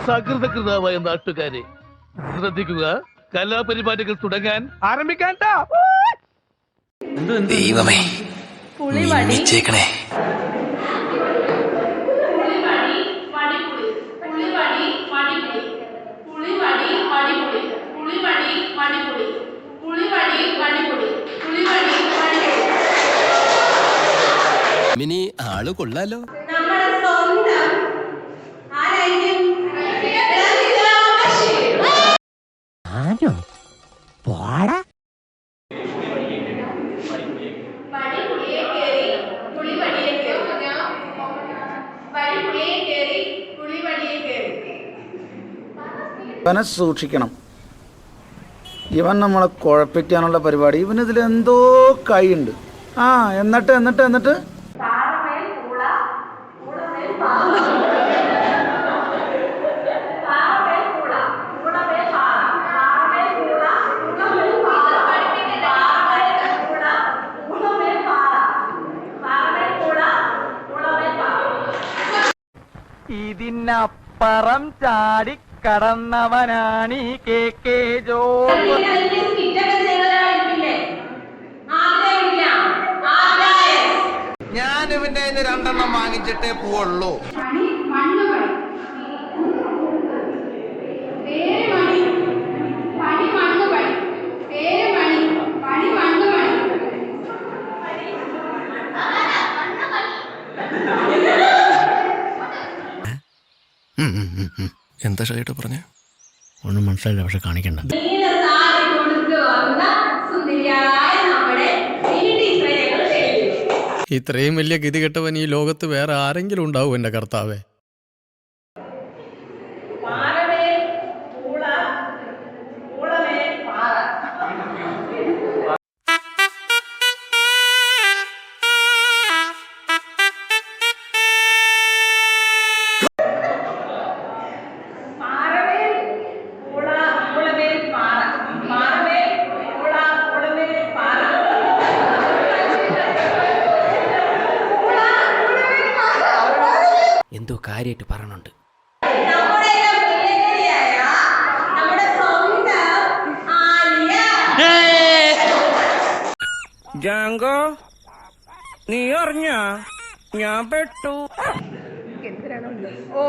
സകൃതകൃതാവായ നാട്ടുകാരെ ശ്രദ്ധിക്കുക, കലാപരിപാടികൾ തുടങ്ങാൻ ആരംഭിക്കാൻ. ദൈവമേ നിശ്ചയിക്കണേ. മിനി ആള് കൊള്ളാലോ. ഇവനെ സൂക്ഷിക്കണം. ഇവൻ നമ്മളെ കുഴപ്പിക്കാനുള്ള പരിപാടി. ഇവനിതിലെന്തോ കൈയുണ്ട്. എന്നിട്ട് ഇതിനപ്പുറം ചാടി കടന്നവനാണീ KK ജോർജ്. ഞാൻ ഇവന്റെ 2 വാങ്ങിച്ചിട്ടേ പോവുള്ളൂ. എന്താ ഷൈട്ട് പറഞ്ഞേ? ഒന്നും മനസ്സിലായില്ല, പക്ഷെ കാണിക്കണ്ട. ഇത്രയും വലിയ ഗതികെട്ടവൻ ഈ ലോകത്ത് വേറെ ആരെങ്കിലും ഉണ്ടാവും എന്റെ കർത്താവേ? എന്തോ കാര്യമായിട്ട് പറയണുണ്ട്. ജാങ്കോ, നീ അറിഞ്ഞ ഞാൻ പെട്ടു. ഓ